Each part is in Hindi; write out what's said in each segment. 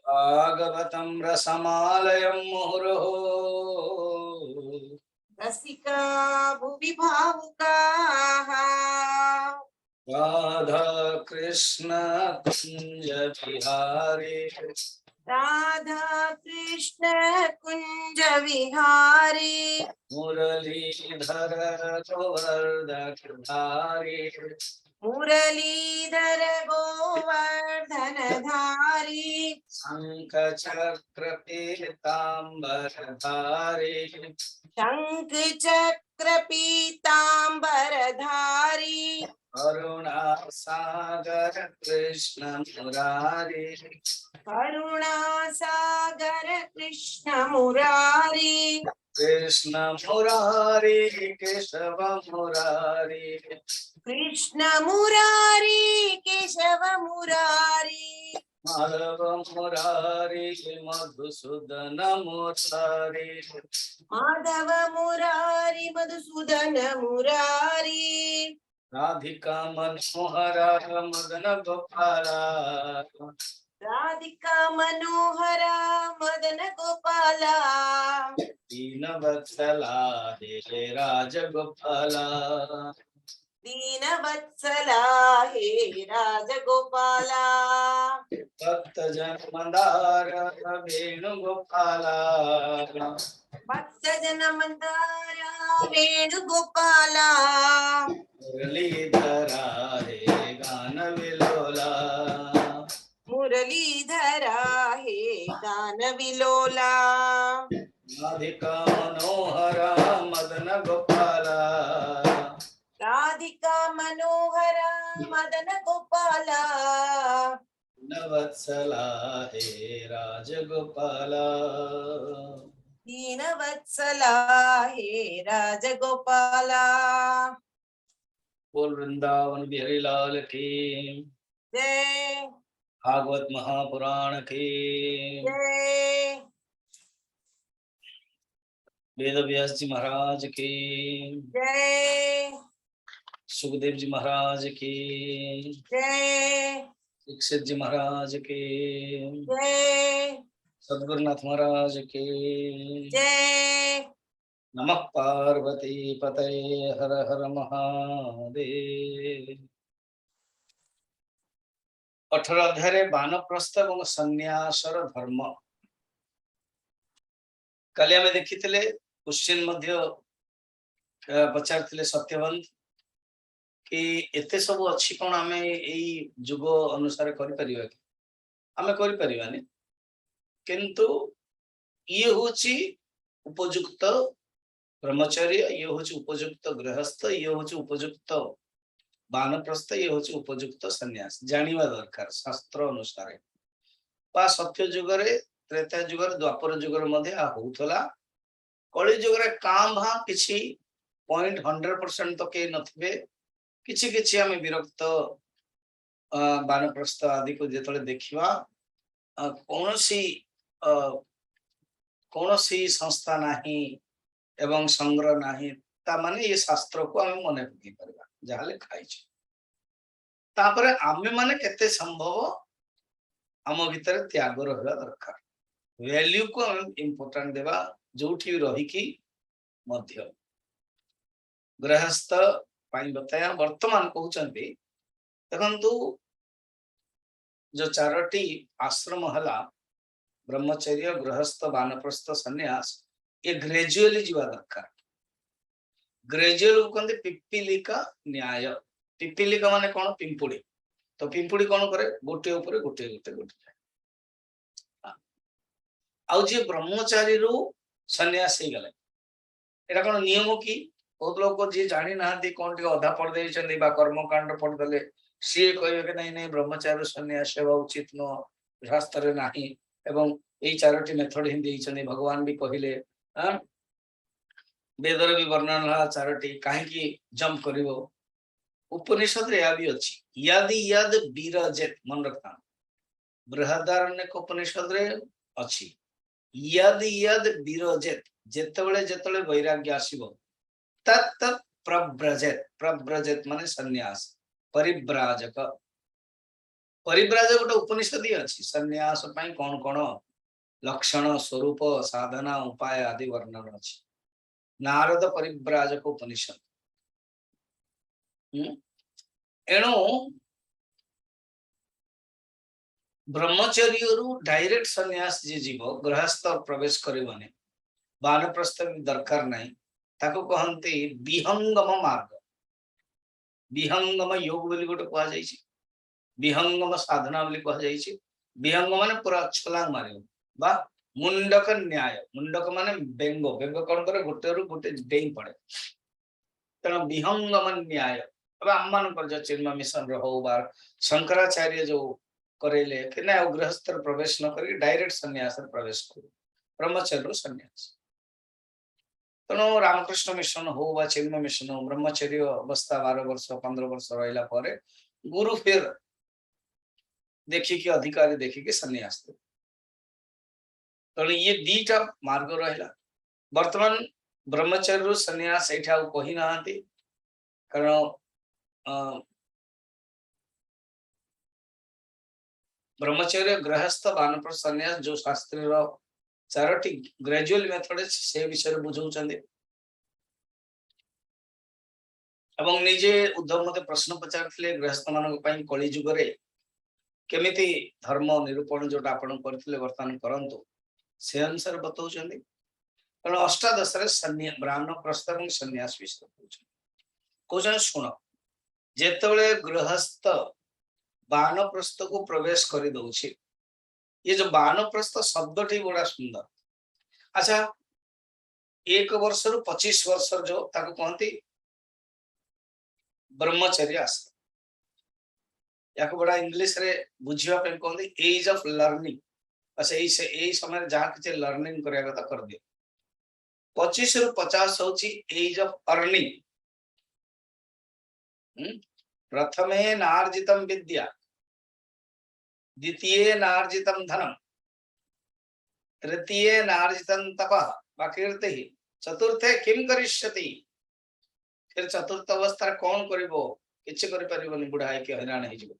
भागवतं रसमालयं मुहुर्हो रसिका भुवि भावुकाः राधा कृष्ण कुंज बिहारी राधा कृष्ण कुंज विहारी मुरलीधर गोवर्धनधारी मुरलीधर गोवर्धन धारी शंख चक्र पीतांबरधारी शंख चक्र पीतांबर धारी करुणा सागर कृष्ण मुरारी करुणा सागर कृष्ण मुरारी कृष्ण मुरारी केशव मुरारी कृष्ण मुरारी केशव मुरारी माधव मुरारी मधुसूदन मुरारी माधव मुरारी मधुसूदन मुरारी राधिका मनोहरा मदन गोपाला राधिका मनोहरा मदन गोपाला दीन वत्सला हे राजगोपाला दीन वत्सला हे राजगोपाला भक्त जन मंदार वेणुगोपाला भक्त जन मंदारा वेणुगोपाला मुरलीधरा हे गान विलोला मुरलीधरा हे गान विलोला राधिका मनोहरा मदन गोपाला राधिका मनोहरा मदन गोपाला नवत्सला हे राजगोपाला दीन वत्सला हे राजगोपाला बोल वृंदावन बिहारी लाल की जय भागवत महापुराण की जय वेद व्यास जी महाराज की जय सुखदेव जी महाराज की जय दीक्षित जी महाराज की जय सद्गुरुनाथ महाराज की जय नमः पार्वती पतये हर हर महादेव 18 अध्याय बानप्रस्थ और सन्यासर धर्म काली आमे देखिथिले क्वेश्चन मध्य पचारथिले सत्यवंत कि एते सब अछि कोन आमे एई जुग अनुसार करि परिबा कि आमे करि परिबानी किंतु ये होची उपयुक्त ब्रह्मचर्य ये होची उपयुक्त गृहस्थ ये होची उपयुक्त बानप्रस्थ ये होची उपयुक्त सन्यास जानिबा दरकार शास्त्र अनुसार बा सत्य जुगरे त्रेता जुगर द्वापर जुगर मध्य होउथला कली जुगरे काम भा किछि पॉइंट 100% तो के नथिबे किछि किछि आमे विरक्त बानप्रस्थ आदि को जेतले देखिबा कौनसी संस्था नाही एवं संग्रह नाही ता माने ये शास्त्र को आमे मने पकि परबा जाले खाइ छै तापरे आमे माने केते संभव आम भीतर त्याग रहला दरकार वैल्यू को इम्पोर्टेंट देवा जोठी रही की मध्य गृहस्थ पाई बताया वर्तमान कहउचंती देखंतु जो चारोटी आश्रम हला ब्रह्मचर्य गृहस्थ वानप्रस्थ सन्यास ये ग्रेजुअली जीवा दरकार ग्रेजुअल कहते पिपीलिका न्याय पिपीलिका माने कौन पिंपुड़ी तो पिंपुड़ी कौन करे गोटे ऊपर गोटे गोटे गोटे आउ जे ब्रह्मचारी रु सन्यास ही गले एटा कौन नियम की बहुत लोग जी जानी ना कौन टे अधा पढ़ देइछन्ती बा कर्मकांड पढ़ देले सी कहबे कि नहीं ब्रह्मचारी सन्यास सेवा उचित न शास्त्र नाही एवं एई चारोटी मेथड हिंदी देइछन्ती भगवान भी कहिले वेदर भी वर्णन है चारोटी काहे की जंप करिवो उपनिषद रे या भी अछि यदि यद विरजेत मन रखना बृहदारण्यक उपनिषद रे अछि यदि यद विरजेत जेतेबेले जेतेबेले वैराग्य आसीबो तत् तत् प्रव्रजेत प्रव्रजेत माने सन्यास परिव्राजक परिव्राज गोटे उपनिषद अच्छी सन्यास कौन कौन लक्षण स्वरूप साधना उपाय आदि वर्णन अच्छी नारद परिव्राजक उपनिषद एणु ब्रह्मचर्य डायरेक्ट सन्यास जी जीव गृहस्थ प्रवेश करने वानप्रस्थ भी दरकार नहीं ताको कहते विहंगम मार्ग विहंगम योग बोली गोटे कह विहंगम साधना बोली कह विहंग माने पूरा छलांग मारे बा मुंडक न्याय मुंडक माने बेंग बेंग कौन करे गोटे रु गोटे डेई पड़े तेना विहंगम न्याय अब आम मान जो चिन्मय मिशन हो बार शंकराचार्य जो करेले कि ना गृहस्थ प्रवेश न कर डायरेक्ट सन्यास प्रवेश कर ब्रह्मचर्य सन्यास तेणु रामकृष्ण मिशन हो बा चिन्मय मिशन हो ब्रह्मचर्य अवस्था 12 वर्ष 15 वर्ष रहा पर गुरु फिर देखिकी अधिकारी देखिकी सन्यास दे तेणु ये दीटा मार्ग रहा वर्तमान ब्रह्मचर्य सन्यास एठा कही ना कारण ब्रह्मचर्य गृहस्थ वानप्रस्थ सन्यास जो शास्त्री चारोटी ग्रेजुअल मेथड से विषय बुझाऊँ निजे उद्धव मत प्रश्न पचार गृहस्थ मान कली जुगे केमिति धर्म निरूपण जोटा आपण करथिले वर्तमान करंतु से अनुसार बताउछन कारण अष्टादश ब्राह्मण प्रस्थ और सन्यास विषय कहते शुण जेतबेले गृहस्थ वानप्रस्थ को प्रवेश कर दउछि ये जो वानप्रस्थ शब्द टी बड़ा सुंदर अच्छा 1 वर्ष रु 25 वर्ष जो ताको कहती ब्रह्मचर्य आस या बड़ा इंग्लिश रे बुझिया पे कहते एज ऑफ लर्निंग अच्छा यही समय जहाँ किसी लर्निंग करने कथा कर दियो 25 रु 50 होची एज ऑफ अर्निंग प्रथमे नार्जितम विद्या द्वितीय नार्जितम धनम तृतीय नार्जितम तपः वा कीर्ति चतुर्थे किम करिष्यति फिर चतुर्थ अवस्था कौन करिवो किछि करि परिबनि बुढ़ा है के हैरान है जिवो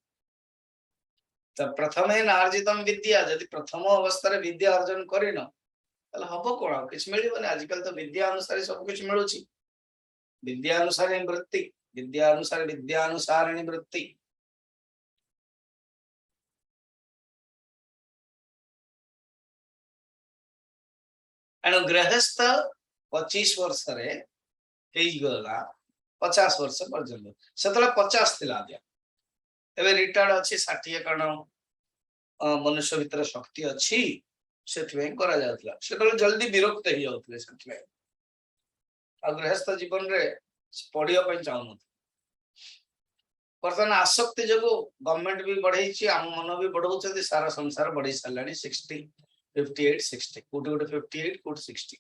तो प्रथमे नार्जितम विद्या यदि प्रथम अवस्था रे विद्या अर्जन करिन तले हबो कोन किछि मिलिबनि आजकल तो विद्या अनुसार सब किछि मिलुछि विद्या अनुसार वृत्ति विद्या अनुसार विद्यानुसारिणी वृत्ति एणु गृहस्थ 25 वर्ष रे गला 50 वर्ष पर्यंत से 50 थिला दिया एबे रिटायर्ड अछि 60 कारण मनुष्य भीतर शक्ति अछि सेथवे करा जातला से जल्दी विरक्त हो जाउतले सेथवे आ गृहस्थ जीवन रे पढ़िया पई चाहनु वर्तमान आसक्ति जो गवर्नमेंट भी बढ़ई आम मन भी बढ़ाऊँ सारा संसार बढ़ी सारा 60 58 60 कोटी कोटी 58 कोटी 60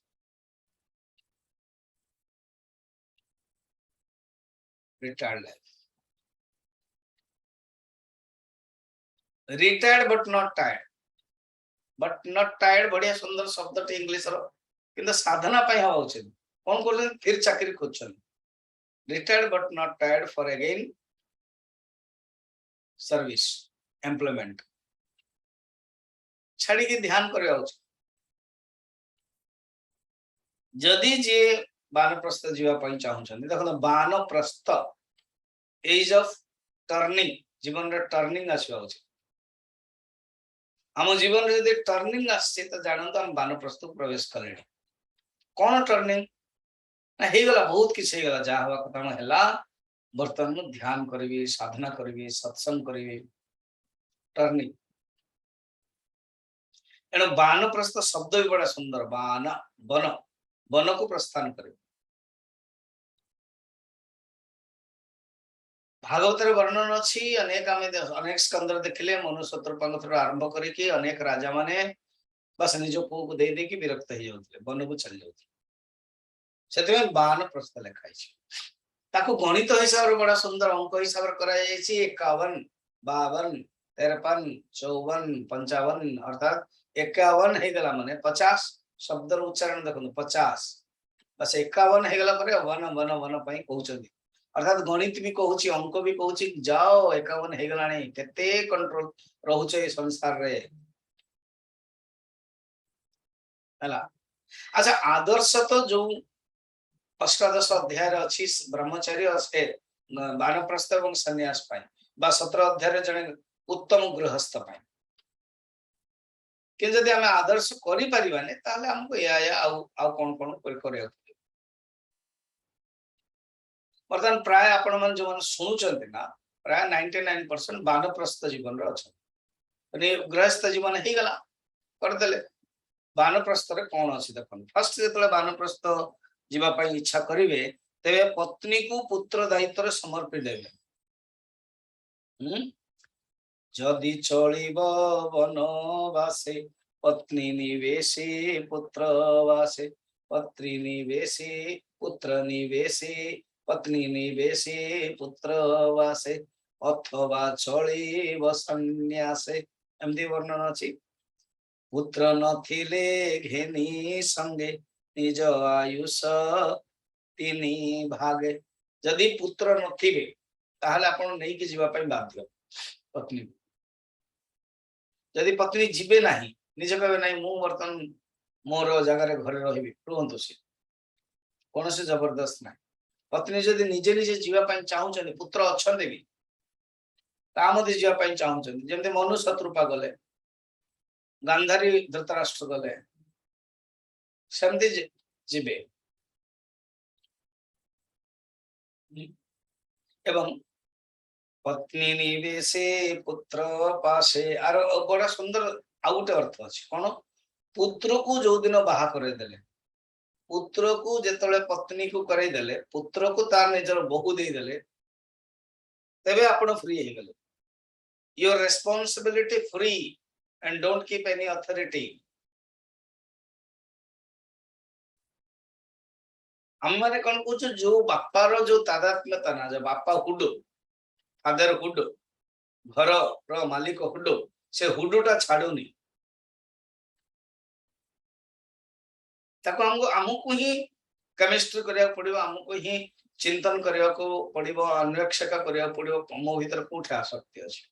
retired life retired but not tired बढ़िया सुंदर शब्द इंग्लिश रो किंतु साधना पाई हवा उचित कौन कर फिर चाकरी खोजन retired but not tired for again service employment छाड़ी की ध्यान करवा जदि जे वानप्रस्थ जीवा चाहूँ देखो वानप्रस्थ एज ऑफ टर्निंग जीवन रे टर्निंग आसवा उचित आम जीवन रे यदि टर्निंग आसे तो जानते हम वानप्रस्थ प्रवेश कले कौन टर्निंग हो गला बहुत किसी हो गला जहाँ हवा कथा है बर्तमान ध्यान करी साधना करी सत्संग करी टर्निंग एणु वानप्रस्थ शब्द भी बड़ा सुंदर वान वन वन को प्रस्थान करे भागवत वर्णन अच्छी अनेक अनेक स्कंदर देखिले मनुष्य आरंभ करके अनेक राजा माने बस निज पुओ को दे देकी विरक्त हो जाउतले वन को चल जाउतले सेते वानप्रस्थ लिखाई ताको गणित हिसाब रे बड़ा सुंदर अंक हिसाब रे करा जायछि 51 52 53 54 55 अर्थात 51 हे गला माने 50 शब्द रो उच्चारण देखो 50 बस 51 हे गला परे वन वन वन पई कहउछन्ती अर्थात गणित भी कहूची अंक भी कहूची जाओ 51 हे गलाणी केते कंट्रोल रहउछ ए संसार रे हला। अच्छा आदर्श तो जो अष्टादश अध्याय रे अछि ब्रह्मचर्य असे वानप्रस्थ एवं सन्यास पाई बा 17 अध्याय रे जने उत्तम गृहस्थ पाई कि जदि आमे आदर्श करि परिबाने ताले हमको या आउ कोन करे वर्तमान प्राय आपण मन जो मन सुनुचंती ना प्राय 99% वानप्रस्थ जीवन रे अछि अने गृहस्थ जीवन हे गला कर देले वानप्रस्थ रे कोन अछि देखन फर्स्ट जेतले वानप्रस्थ जीवा पई इच्छा करिवे तेबे पत्नी को पुत्र दायित्व रे समर्पित देबे जदि चलिब वनवासे पत्नी निवेशे पुत्र वासे पत्नी निवेशे पुत्र निवेशे पत्नी निवेशे पुत्र वासे अथवा चलिब सन्यासे एमदी वर्णन अछि पुत्र नथिले घेनी संगे निज आयुष तिनी भागे जदि पुत्र नथिबे ताहले आपण नै कि जीवा पई बाध्य पत्नी जदि पत्नी जीवे नाही निज कहबे नाही मु वर्तन मोर जगह रे घरे रहिबी रुहंतु से कोन से जबरदस्त नाही पत्नी जदि निजे निजे जीवा पई चाहू छथि पुत्र अछन्ते भी ता मध्ये जीवा पई चाहू छथि जेमते मनु शत्रुपा गले गांधारी धृतराष्ट्र गले सेमते जीवे एवं पत्नी निवेशे पुत्र पाशे आर बड़ा सुंदर आउ गोटे अर्थ अछि कोन पुत्र को जो दिन बाहा करे देले पुत्र को जेतले पत्नी को करे देले पुत्र को तार निजर बहु दे देले तबे आपण फ्री हे गेले your responsibility free and don't keep any authority हम माने कोन पूछ जो बापा रो जो तादात्म्यता ना जो बापा हुड फादर हुड घर रो मालिक हुड से हुडटा छाडुनी ताको हमको ही केमिस्ट्री करिया पड़िबो हमको ही चिंतन करिया को पड़िबो अन्वेषक करिया पड़िबो मो भीतर कोठे आसक्ति अछि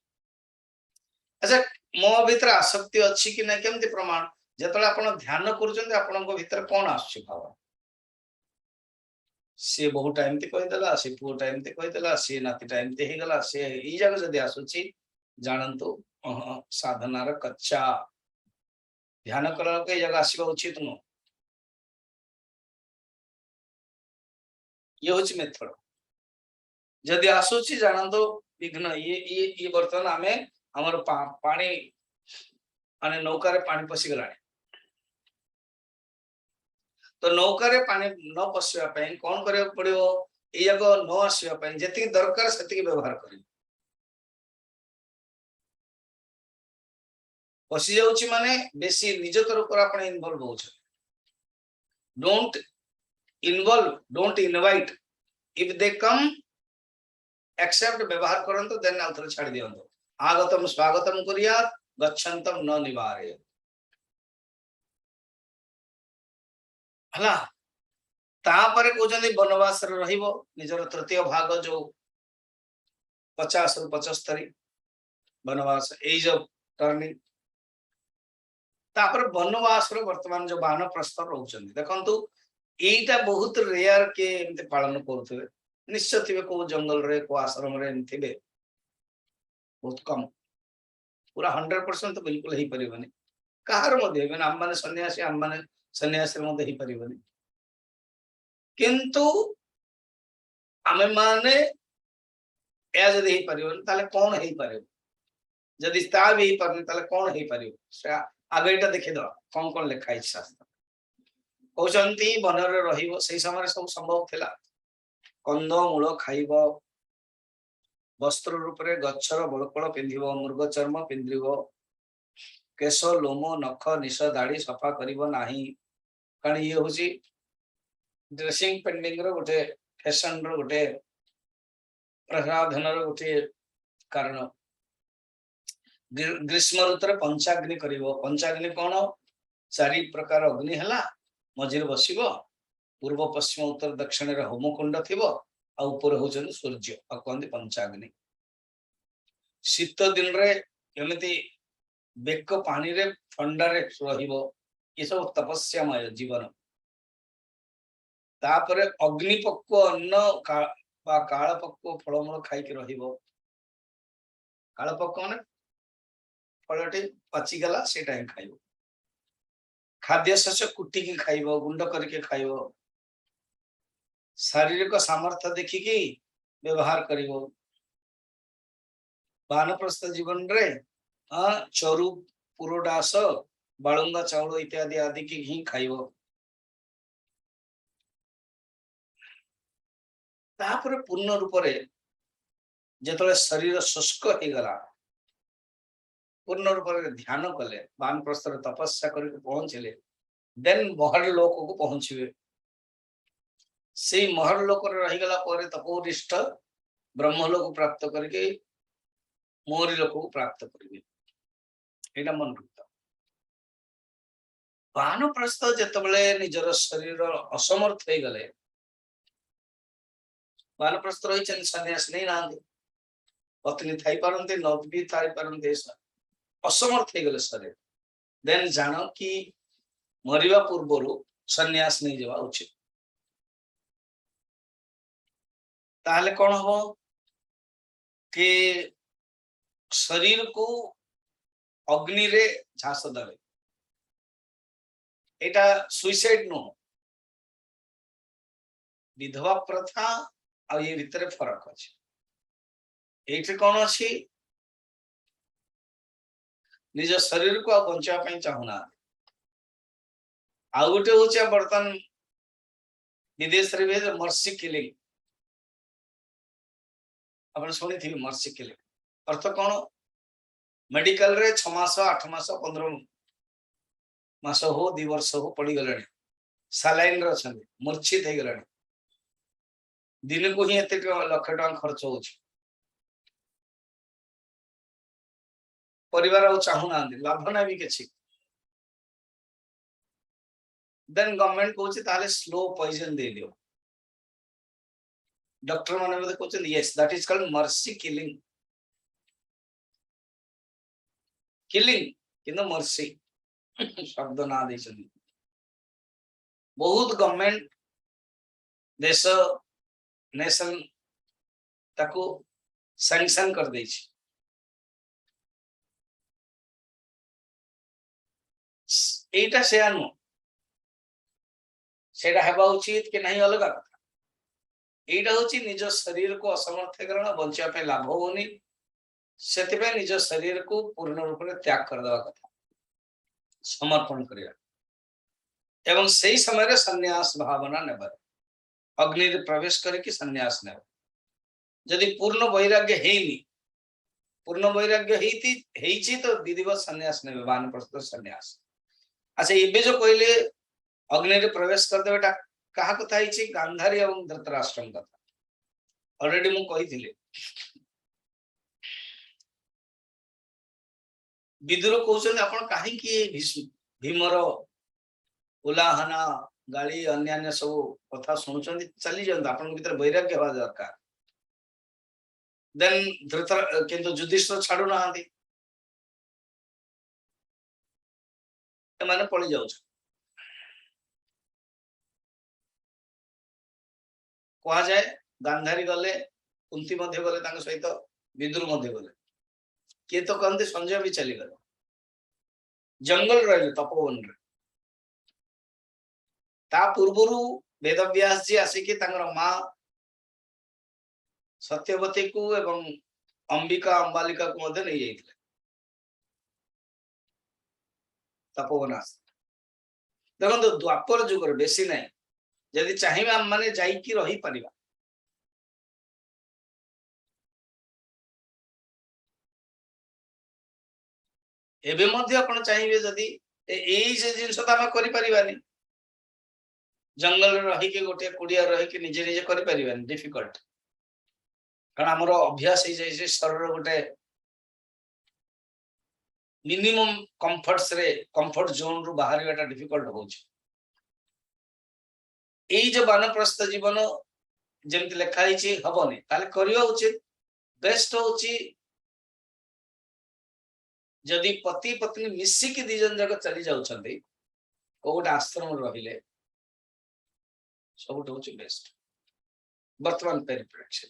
अच्छा मो भीतर आसक्ति अछि कि नै केमति प्रमाण जेतले आपण ध्यान करूछन आपण को भीतर कोन आछि भाव से बहु टाइम ते कहि देला से पु टाइम ते कहि देला से नाती टाइम ते हे गला से ई जगह जदी आसुछि जानंतु साधना र कच्चा ध्यान करला के जगह आसीबा उचित न ये होछि मेथड जदी आसुछि जानंतु विघ्न ये वर्तमान आमे हमर पानी माने नौका रे पानी पसी गलानी तो नौका रे पानी न पसिया पई कोन करे पड़ियो ए जगह न आसिया पई जति दरकार सेति व्यवहार करी पसी जाउची माने बेसी निज तरफ पर आपण इन्वॉल्व हो छ don't involve don't invite if they come accept व्यवहार करंतो देन आउथर छाड़ दियंतो आगतम स्वागतम करिया गच्छन्तम न निवारे हला तापरे कोजनी वनवास रे रहिबो निजर तृतीय भाग जो 50 रु 75 वनवास ए जो टर्निंग तापर वनवास रो वर्तमान जो वानप्रस्थ रहउछन देखंतु एटा बहुत रेयर के एमते पालन करथबे निश्चित थिबे को जंगल रे को आश्रम रे थिबे बहुत कम पूरा 100% तो बिल्कुल ही परिबनी कहार मध्ये माने हम माने सन्यासी हम माने सन्यासी मध्ये ही परिबनी किंतु आमे माने या जदी ही परिबनी ताले कोन ही परिबो जदी ता भी ही परनी ताले कोन ही परिबो से आगे एटा देखि दो कोन कोन लिखा है शास्त्र कहउचंती बनर रहिबो सेही समय सब संभव थिला कंद मूल खाइबो वस्त्र रूप रे गच्छर बळकळ पिंधिबो मृग चर्म पिंधिबो केश लोम नख निश दाढ़ी सफा करिबो नाही कारण ये होची ड्रेसिंग पेंडिंग रो गोटे फैशन रो गोटे प्रसाधन रो गोटे कारण ग्रीष्म ऋतु रे पंचाग्नि करिबो पंचाग्नि कोन चारि प्रकार अग्नि हला मझिर बसिबो पूर्व पश्चिम उत्तर दक्षिण रे होम कुंड थिबो आ ऊपर होचन सूर्य आ कहते पंचाग्नि शीत दिन रे केमिति बेक पानी रे ठंडा रे रहिबो ये सब तपस्यामय जीवन तापरे अग्निपक्व अन्न कालपक्व फलमूल खाई रहिबो कालपक्व माने फलटी पचिगला से टाइम खाइबो खाद्य शस्य कुटिकी खाइबो गुंड करके खाइबो शारीरिक सामर्थ्य देखिकी व्यवहार करिबो वानप्रस्थ जीवन रे चरु पुरोडास बालुंगा चाउल इत्यादि आदि की ही खाइबो तापर पूर्ण रूप रे जेतले शरीर शुष्क हे गला पूर्ण रूप रे ध्यान कले वानप्रस्थ रे तपस्या करके पहुंचले देन महर लोक को पहुंचबे से महर लोक रे रही गला पर तपोनिष्ठ ब्रह्मलोक प्राप्त करके मोरी लोक को प्राप्त करिवे एटा मन रखता वानप्रस्थ जेतबेले निजर शरीर असमर्थ हे गले वानप्रस्थ रही सन्यास नहीं ना पत्नी थाई पारंते न भी थाई पारंते असमर्थ हे गले शरीर देन जान कि मरिवा पूर्व सन्यास नहीं जावा उचित ताहले कौन हो कि शरीर को अग्नि रे झांस देवे एटा सुइसाइड नो विधवा प्रथा आ ये भितर फरक अच्छे एठी कौन अच्छी निज शरीर को बचा चाहूना आ गोटे हूँ बर्तमान विदेश रे मर्सी किलिंग अपन शुणी थी मर्सी किलिंग अर्थ कौन मेडिकल रे 6 मास 8 मास 15 मास हो 2 वर्ष हो पड़ी गले सालाइन रे मूर्छित हो गले दिन को ही एत लक्ष टका खर्च हो परिवार चाहूना लाभ ना भी किसी देन गवर्नमेंट कहूँ स्लो पॉइजन दे दियो डॉक्टर माने कहते yes that is called mercy killing killing किंतु मर्सी शब्द ना दे बहुत गवर्नमेंट देश नेशन ताको सैंक्शन कर दे एटा से नु सेटा हेबा उचित कि नहीं अलग कथा एटा होची निज शरीर को असमर्थ करण बंचा पे लाभ होनी सेति पे निज शरीर को पूर्ण रूप में त्याग कर देवा कथा समर्पण करिया एवं सही समय रे सन्यास भावना नेबा अग्नि रे प्रवेश करके सन्यास नेबा यदि पूर्ण वैराग्य हेनी पूर्ण वैराग्य हेची तो विधिवत सन्यास नेबे वानप्रस्थ सन्यास अच्छा ये जो कहले अग्नि रे प्रवेश कर देबेटा कहा कथा हिची गांधारी एवं धृतराष्ट्र कथा ऑलरेडी मु कहि थिले विदुर कहउछन आपण काहे कि भीमर उलाहना गाली अन्यान्य सब कथा सुनुछन चली जंत आपण भीतर वैराग्य होवा दरकार देन धृतर किंतु युधिष्ठिर छाडू ना आंदी माने पळी जाउ कहा जाए गांधारी गले कुंती मध्य गले तांग सहित विदुर मध्य गले किए तो कहते संजय भी चली गले जंगल रहे तपोवन रे ता पूर्वरु वेदव्यास जी आसिकी तांगर मां सत्यवती को एवं अंबिका अंबालिका को मध्य नहीं जाइथिले तपोवन देखो द्वापर जुग रे बेसी नहीं यदि चाहिए आम माने जाइकी रही परिबा एबे मध्य आपण चाहिए जदि एई जे जिंस त हम करि परिबानी जंगल रही के गोटे कुडिया रही के निजे निजे करि परिबानी डिफिकल्ट कारण हमरो अभ्यास हे जाय जे शरीर गोटे मिनिमम कंफर्ट जोन रु बाहर डिफिकल्ट हो जो वानप्रस्थ जीवन जेमती लेखा ही हबनी ताले करिया उचित बेस्ट होची जदि पति पत्नी मिसिकी दी जन जग चली जाउछंदी कोट आश्रम रहिले सबुठ होची बेस्ट वर्तमान परिप्रेक्ष्य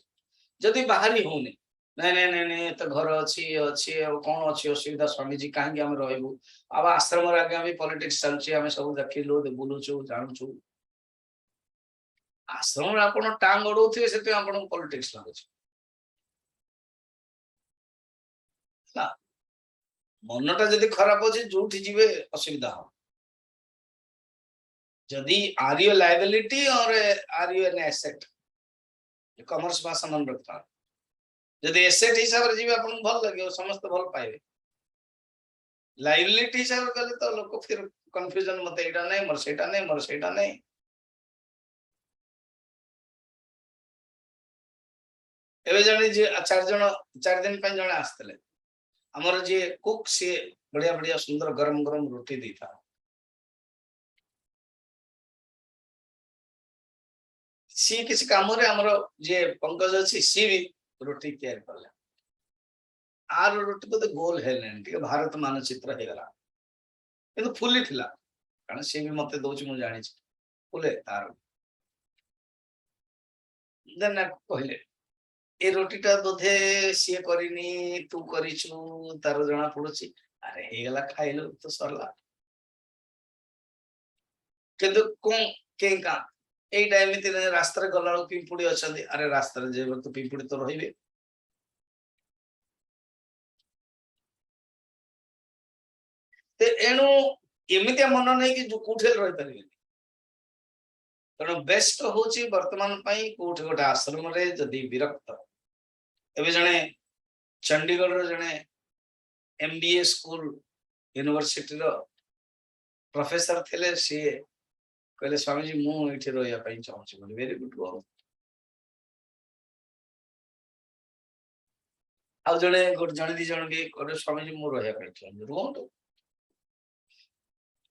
जदि बाहरी होनी नहीं नहीं नहीं नहीं तो घर अच्छी अच्छी कौन अच्छी असुविधा स्वामी जी कहीं आम रहबू अब आश्रम आगे आम पॉलिटिक्स चलची आम सब देखिलु बुलुचु जानूचु आश्रम आपण टांग ओडौथिबे सेते आपण पॉलिटिक्स लागुची ना मनटा जदि खराब अछि जोठी जीवे असुविधा हो जदि are you liability or are you an asset commerce भाषा मन रखता जदि एसेट हिसाब रे जीवे आपन भल लगे समस्त भल पाइबे लायबिलिटी हिसाब रे गले तो लोक फिर कंफ्यूजन मते एटा नहीं मोर सेटा नहीं एबे जने जे 4 दिन पे जने आस्तले हमर जे कुक से बढ़िया बढ़िया सुंदर गरम गरम रोटी देता सी किसी काम रे हमर जे पंकज अछि सी भी रोटी तैयार करले आर रोटी तो गोल हेलेन ठीक भारत मानचित्र हे गला किंतु फुली थिला कारण सी भी मते दोछ मु जानि छी फुले तार देन कहले ए रोटीटा बोधे सी करिनी तू करिछु तार जना पड़ुची अरे हे गला खाइलो तो सरला किंतु कोन के का ए टाइम में रास्ता गला पिंपुड़ी अच्छा अरे रास्ता जे तो पिंपुड़ी तो रही एणु एमती मन नहीं कि कौटे रही पारे तेणु बेस्ट हूँ वर्तमान कौटे गोटे आश्रम जदि विरक्त एवं जड़े चंडीगढ़ जड़े MBA स्कूल यूनिवर्सिटी प्रोफेसर थे सी कहले स्वामी जी मुझे रही चाहूँ वेरी गुड आ जड़े जड़े दी जन भी कहले स्वामी जी मुझे रही चाहूँ रुहतु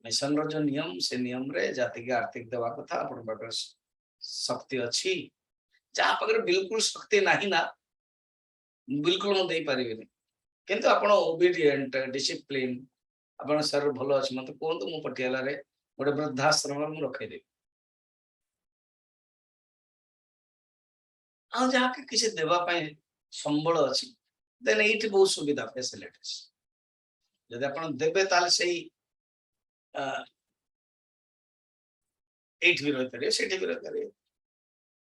मिशन रो जो नियम से नियम रे जाति के आर्थिक देवा कथा अपन पाकर शक्ति अच्छी जहाँ पाकर बिल्कुल शक्ति नहीं ना बिल्कुल मु दे परिबेनी किंतु आपण ओबीडिएंट डिसिप्लिन आपण सर भलो अछि मते कोन मु पटियाला रे गोटे वृद्धाश्रम मु रखै दे आ जहाँ के किसी देवा पाए संबल अछि देन इट बहुत सुविधा फैसिलिटीज यदि आपण देबे ताले सही एट भी रही पारे सेठी भी रही पारे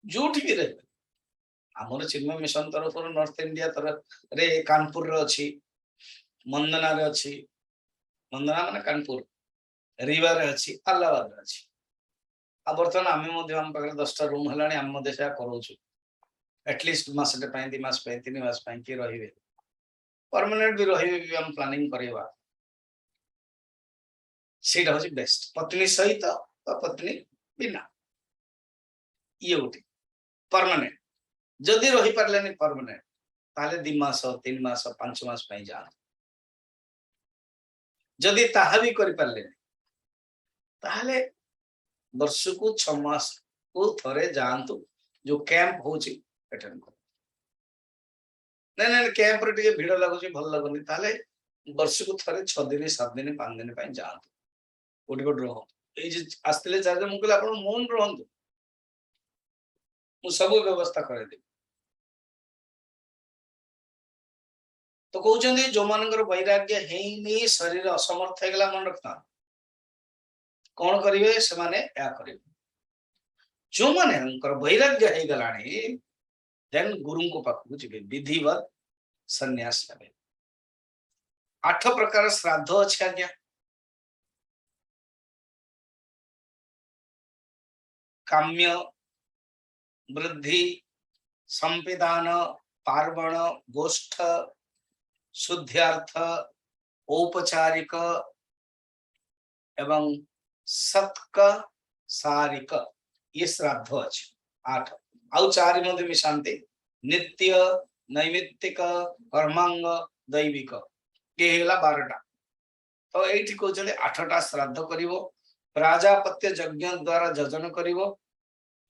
जोठी भी रही आमर चिन्मय मिशन तरफ नॉर्थ इंडिया तरफ रे कानपुर रे अछि मंदना रे अछि मंदना माने कानपुर रीवा रे अछि अल्लाहाबाद रे अछि आ बर्तमान आमे मध्ये हम पाखरे 10टा रूम हलानी हम मध्ये से करूछु एटलीस्ट मासटे पय 2 मास पय 3 मास पय के रहिबे परमानेंट भी रहिबे भी हम प्लानिंग करबा सेटा होची बेस्ट पत्नी सहित तो पत्नी बिना ये उठी परमानेंट जदि रही पारलेनी परमानेंट ताले 2 मास 3 मास 5 मास पय जा जदि ताहा भी करि पारलेनी ताले वर्ष को 6 मास को थरे जानतु जो कैंप होची अटेंड कर नहीं कैंप रे टिके भीड़ लागुची भल लागुनी ताले वर्ष को थरे 6 दिन 7 दिन 5 दिन पय जानतु गोटे गोटे रह ये आसते चार्ज मुझे आप मन रुहतु मु सब व्यवस्था कर तो कहते जो मान वैराग्य है शरीर असमर्थ होगा मन रखता कौन करेंगे से माने या करेंगे जो माने वैराग्य हो गला देन गुरु को पाखक जी विधिवत संन्यास लेवे 8 प्रकार श्राद्ध अच्छे आज्ञा काम्य वृद्धि संपिदान पार्वण गोष्ठ शुद्ध्यार्थ औपचारिक एवं सत्क सारिक ये श्राद्ध अच्छे 8 आउ 4 मध्य मिशांति नित्य नैमित्तिक कर्मांग दैविक ये हेला 12टा तो एठी कहले 8टा श्राद्ध करिवो प्राजापत्य यज्ञ द्वारा जजन करिवो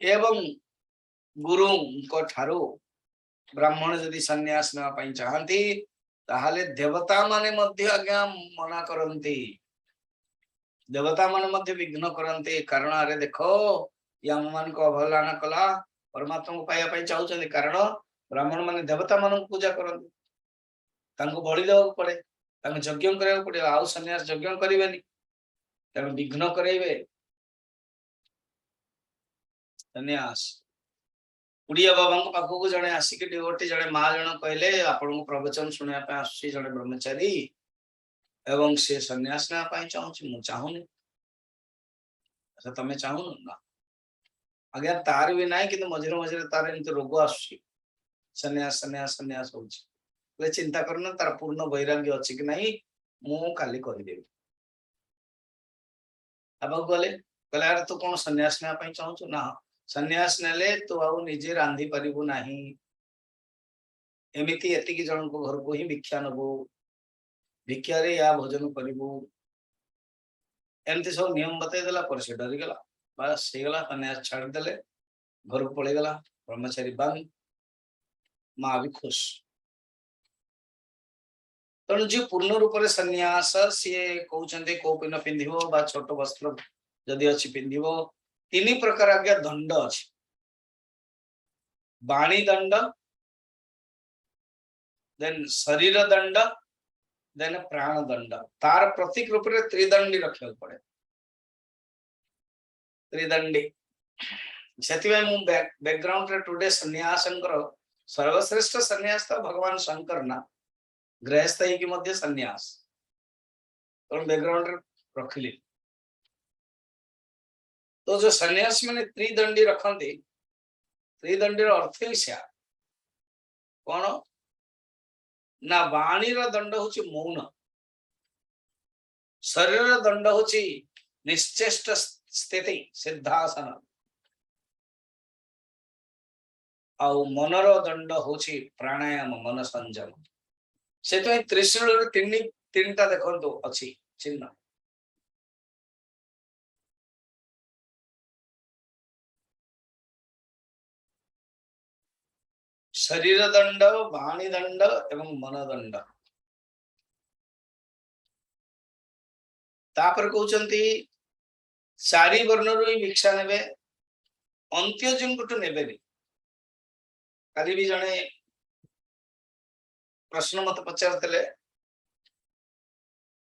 एवं गुरु को ठारो ब्राह्मण जदि सन्यास ना पाई चाहती ताहाले देवता माने मध्य आज्ञा मना करंती देवता माने मध्य विघ्न करंती कारण अरे देखो ये आम मान को अवहेलना कला परमात्मा को पाया पाई चाहउछन्ती कारण ब्राह्मण माने देवता मान पूजा करंती तांको बळी देव पड़े तांको यज्ञ करबा पड़े आउ सन्यास यज्ञ करिवेनी तांको विघ्न करैबे सन्यास उड़िया बाबा पाखक जड़े आसिक गोटे जड़े माँ जन कहले आपण प्रवचन शुणा आसुची जड़े ब्रह्मचारी एवं से सन्यास ना चाहूँ मु चाहूनी अच्छा तमे चाहून ना आज्ञा तार भी ना कि मझे मझे तार एमती रोग आसुची सन्यास सन्यास सन्यास होची चिंता करना तार पूर्ण वैराग्य अच्छी कि नहीं मु काली करदेवी अब गले कहले यार तू कौन सन्यास ना चाहूँ ना सन्यास नेले तो आउ निजे रांधि परिबु नाही एमिति एतिकी जन को घर को ही भिक्षा नबो भिक्षा रे या भोजन करिबु एमती सब नियम बतई देला पर से डरी गला बस से गला सन्यास छाड़ देले घर को पळे गला ब्रह्मचारी बंद माँ भी खुश तेणु जी पूर्ण रूप से सन्यास सी कहते कौपिन पिंधिबो बा छोट वस्त्र जदि अच्छी पिंधिबो तीन प्रकार आज्ञा दंड अच्छी वाणी दंड देन शरीर दंड देन प्राण दंड तार प्रतीक रूप से त्रिदंडी रखा पड़े त्रिदंडी से मु बैकग्राउंड रे टुडे सन्यास सर्वश्रेष्ठ सन्यास तो भगवान शंकर ना गृहस्थ की मध्य सन्यास तो बैकग्राउंड रे रखली तो जो सन्यास मैंने त्रिदंडी रखते त्रिदंडी अर्थ ही से कौन ना वाणी दंड हूँ मौन शरीर दंड हूँ निश्चेष्ट स्थिति सिद्धासन आउ मनर दंड हूँ प्राणायाम मन संयम से त्रिशूल तीन टा देखो अच्छी चिन्ह शरीर दंड वाणी दंड एवं मन दंड तापर कहते चारि वर्ण रु भिक्षा ने अंत्यजु ने कल भी जड़े प्रश्न मत पचारते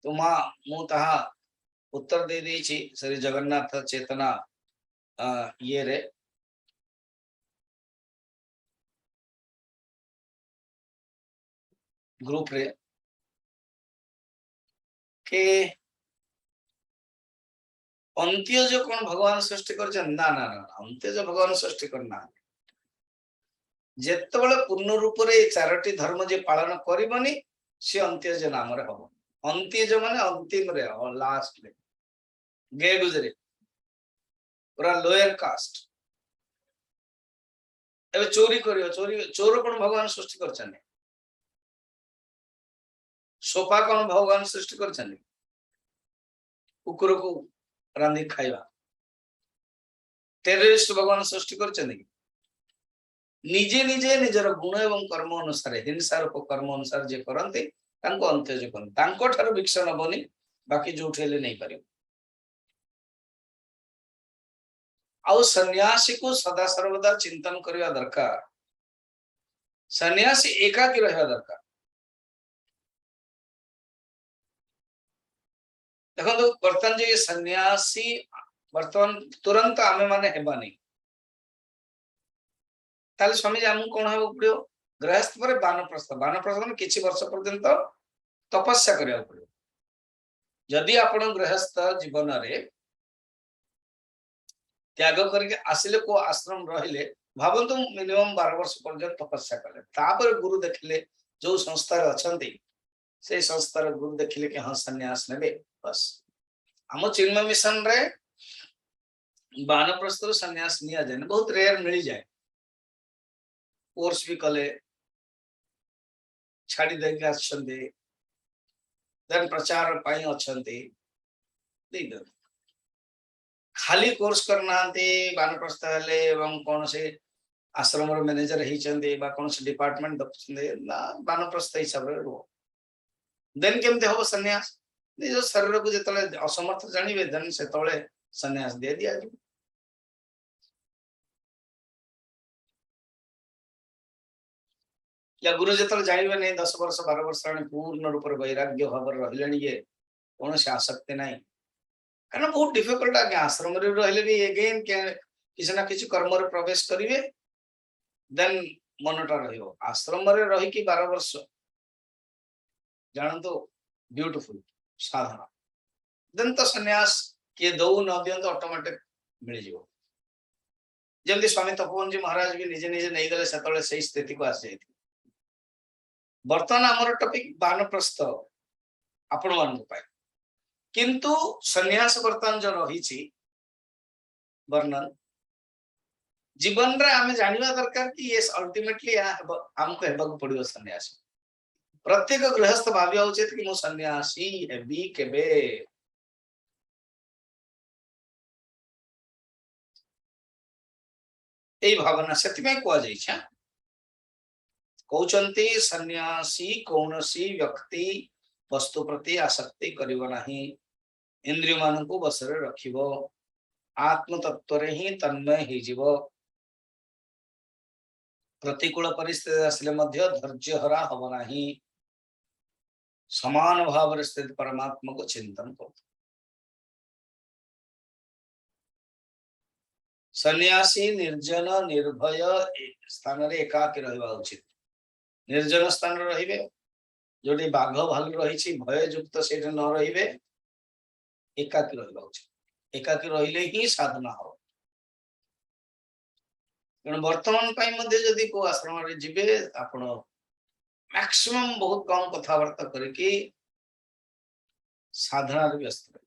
तो माँ मु ताहा उत्तर दे देछि श्री जगन्नाथ चेतना ये रे ग्रुप रे के अंत्यज कौन भगवान सृष्टि कर ना ना ना अंत्यज भगवान सृष्टि करना जेतबेले पूर्ण रूप रे चारोटी धर्म जे पालन करबनी से अंत्यज नाम रे हम अंत्यज माने अंतिम रे लास्ट रे गे गुजरे पूरा लोअर कास्ट एबे चोरी करियो चोरी चोर कोन भगवान सृष्टि करछन सोपा कोन भगवान सृष्टि करछन कुकुर को रांधी खाइबा टेररिस्ट भगवान सृष्टि करछन निजे निजे निजर गुण एवं कर्म अनुसार हिंसा रूप कर्म अनुसार जे करते तांको अंत्यज करते तांको ठारो भिक्षा नबनी बाकी जोठी हेले नहीं पारिबो आउ सन्यासी को सदा सर्वदा चिंतन करवा दरकार सन्यासी एकाकी रहवा दरकार देखो बर्तमान जे सन्यासी बर्तमान तुरंत आमे माने हेबा नहीं ताले स्वामी आम कौन हे पड़ो गृहस्थ पर बानप्रस्थ बानप्रस्थ किसी वर्ष पर्यंत तपस्या करिया पड़ो जदि आपण गृहस्थ जीवन रे त्याग करके आसिले को आश्रम रहिले भावंतु मिनिमम 12 वर्ष पर्यंत तपस्या कले तापर गुरु देखले जो संस्था अछंती से संस्थार गुरु देखले कि हाँ सन्यास नेबे बस आम चिन्मय मिशन रे बानप्रस्थ सन्यास निया जाए बहुत रेयर मिल जाए कोर्स भी कले छाड़ी देके आछंते देन प्रचार पाई अछंते देख खाली कोर्स करना बानप्रस्थ हेले एवं कौन से आश्रम मैनेजर होती कौन डिपार्टमेंट देखते ना बानप्रस्थ हिसाब से रुह देन केमती हम सन्यास निज शरीर को जो असमर्थ जानवे देन से सन्यास दे दिया या गुरु जो जानवे नहीं 10 वर्ष 12 वर्ष पूर्ण रूप वैराग्य भाव रही ये कौन से आसक्ति ना कारण बहुत डिफिकल्ट आगे आश्रम रही भी एगेन किसी ना किसी कर्म प्रवेश करेंगे देन मनटा रश्रम रही 12 वर्ष जानतु ब्यूटीफुल साधना देन तो सन्यास किए दौ न दिंतु ऑटोमेटिक मिल जाओ जमी स्वामी तपोवन जी महाराज भी निजे निजे नहीं गले से स्थिति को आसी बर्तमान आमर टॉपिक बानप्रस्थ आपण मान किंतु सन्यास बर्तमान जो रही वर्णन जीवन रे आमे जानिबा दरकार कि ये अल्टीमेटली हमको हेबाक पड़ियो सन्यासी प्रत्येक गृहस्थ भाविया उचित कि मो सन्यासी हेबी केबे एई भावना सेति में को जाई छ कहउचंती सन्यासी कौनसी व्यक्ति वस्तु प्रति आसक्ति करिवो नाही इंद्रिय मान को बसरे रखिबो आत्म तत्व रे ही तन्मय हे जीवो प्रतिकूल परिस्थिति आसले मध्य धैर्य हरा हम नाही समान भाव स्थित परमात्मा को चिंतन कर सन्यासी निर्जन निर्भय स्थान रे एकाकी रहबा उचित निर्जन स्थान रहिबे जोडी बाघ भालू रही भय युक्त से न रहिबे एकाकी रहबा उचित एकाकी रहिले ही साधना हो वर्तमान जदि को आश्रम जीवे आपण मैक्सिमम बहुत कम कथबार्ता करके साधना व्यस्त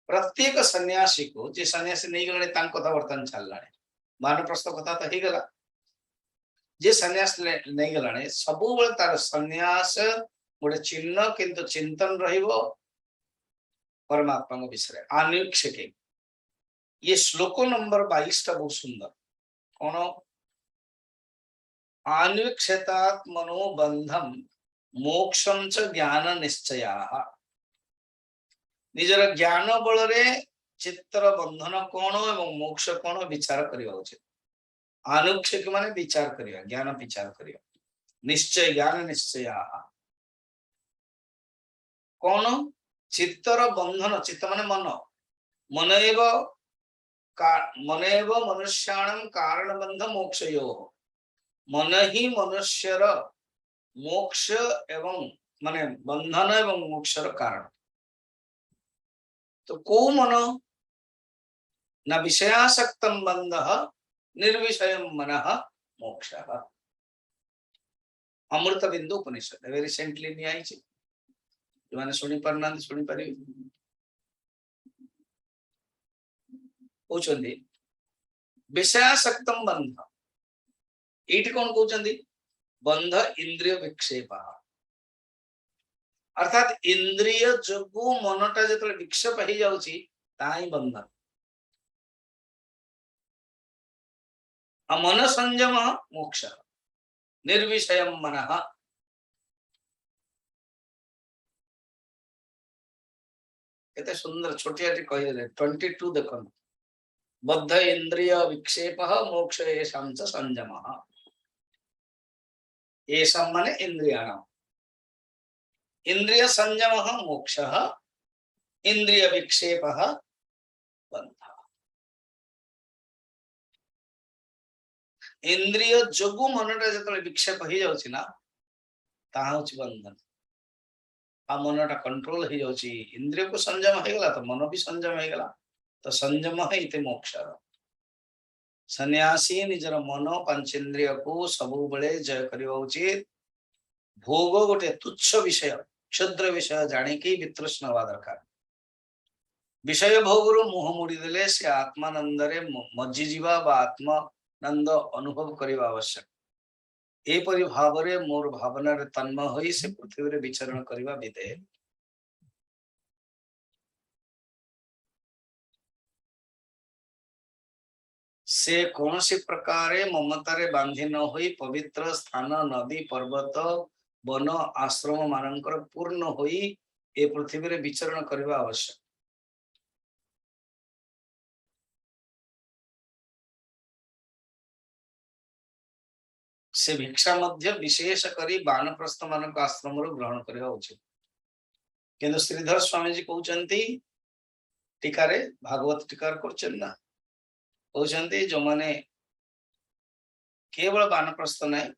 प्रत्येक सन्यासी को जे सन्यासी नहीं गले कथा वर्तमान चलला बानप्रस्थ कथा तो ही गला जे सन्यास नहीं गलाने सब बेले तार सन्यास गोटे चिन्ह किंतु चिंतन रहिबो परमात्मा विषय आन्वीक्षिक ये श्लोक नंबर 22 बहुत सुंदर कौन आन्वीक्षेतात् मनोबंधम मोक्षम च ज्ञान निश्चया निजर ज्ञान बल रे चित्तर बंधन कौन एवं मोक्ष कौन विचार करवा उचित आनुक्षिक माने विचार करिया ज्ञान विचार करिया निश्चय ज्ञान निश्चय कौन चित्तर बंधन चित्त माने मन मनएव मनुष्याणं कारण बंध मोक्षयो मन ही मनुष्यर मोक्ष एवं माने बंधन एवं मोक्षर कारण तो को मन न विषयासक्तम बंध निर्विषय मन मोक्ष अमृत बिंदु उपनिषद रिसेंटली नहीं आई जो मैंने सुनी पारना सुनी पारि कहते विषयासक्तम बंध ये कौन कहते बंध इंद्रिय विक्षेप अर्थात इंद्रिय जोगु मनटा जो विक्षेप हो जाउची ताई बंधन मन संयम मोक्ष निर्विषय मन केते सुंदर छोटिया कहीदेले 22 देख बद्ध इंद्रिय विक्षेप मोक्ष येषां च संयमः येषां माने इंद्रियाणाम् इंद्रिय संयमः मोक्षः इंद्रिय विक्षेपः बन्धः इंद्रिय जोगु मनटा जतले विक्षेप हो जाउची ना ता होची बंधन आ मनटा कंट्रोल हो जाउची इंद्रिय को संयम हो गला तो मन भी संयम हो गला तो संयम है इते मोक्ष सन्यासी निजर मन पंचेन्द्रिय को सबु बेले जय करबा उचित भोग गोटे तुच्छ विषय क्षुद्र विषय जाने की वितृष्ण हवा दरकार विषय भोग रु मुह मुड़ी देले से आत्मानंद रे मज्जी जीवा बा आत्मानंद अनुभव करबा आवश्यक एपरि भाव रे मोर भावना रे तन्मय होई से पृथ्वी रे विचरण करबा विधेय से कौन सी प्रकारे ममतारे बांधी न होई पवित्र स्थान नदी पर्वत वन आश्रम मानकर पूर्ण होई ए पृथ्वी रे विचरण करबा आवश्यक। से भिक्षा मध्य विशेष करी बानप्रस्थ मानक आश्रम ग्रहण करबा उचित। किंतु श्रीधर स्वामी जी कहउचंती टीका रे भागवत टीकार करछन ना कहउचंती जो माने केवल बानप्रस्थ नहीं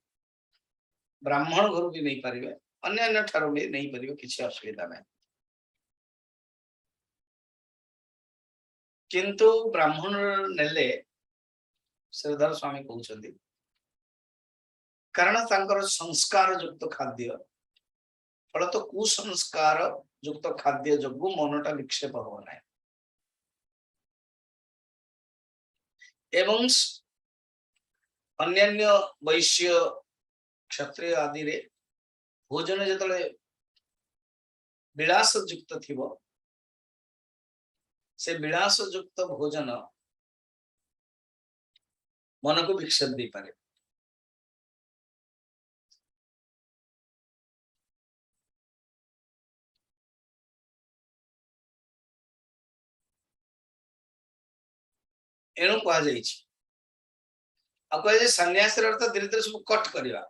ब्राह्मण घर भी नहीं पारिबे अन्य अन्य ठारो भी नहीं पारिबे किछि असुविधा नहीं। किंतु ब्राह्मण नेले श्रीधर स्वामी कहउचंती कारण तांकर संस्कार युक्त खाद्य फल तो कुसंस्कार युक्त खाद्य जोगु मनटा विक्षेप हो ना एवं अन्य वैश्य क्षत्रिय आदि रे भोजन जतले विलास युक्त थिबो से विलास युक्त भोजन मन को विक्षेप दे पारे। एणु कहा जाइछि आ कहे जे सन्यासी अर्थ धीरे धीरे सब कट करवा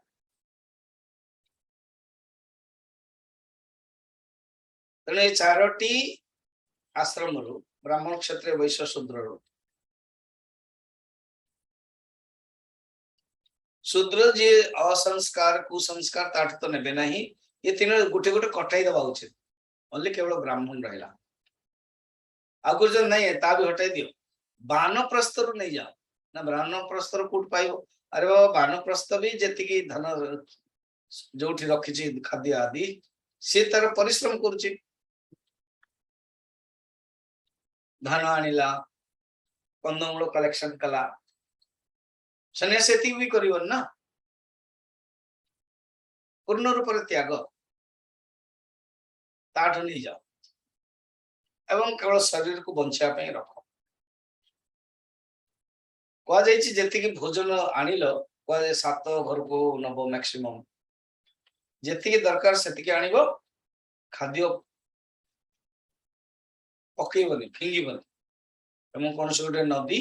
तेणु ये चारोटी आश्रम रु ब्राह्मण क्षत्रिय वैश्य शूद्र रु शूद्र जी असंस्कार कुसंस्कार ताठ तो नेबे नहीं ये तीन गोटे गोटे कटाई दबा उचित ओनली केवल ब्राह्मण रहिला आगु जो नहीं ता भी हटाई दियो बानप्रस्थ रु नहीं जाओ ना बानप्रस्थ रु कुट पाइबो अरे बाबा बानप्रस्थ भी जेतिकी धन जोठी रखिछि खाद्य आदि से तार परिश्रम करूछि धान आनिला कंदमूल कलेक्शन कला सन्यासी एति भी करिवन ना पूर्ण रूप रे त्याग ताठ नहीं जाओ एवं केवल शरीर को बंचा पे रख कह जाइछि जेतिकी भोजन आनिलो कह जाय 7 घर को नबो मैक्सिमम जेतिकी दरकार सेतिकी आनिबो खाद्य पकेइबनी फिंगिबनी एवं कौन से गोटे नदी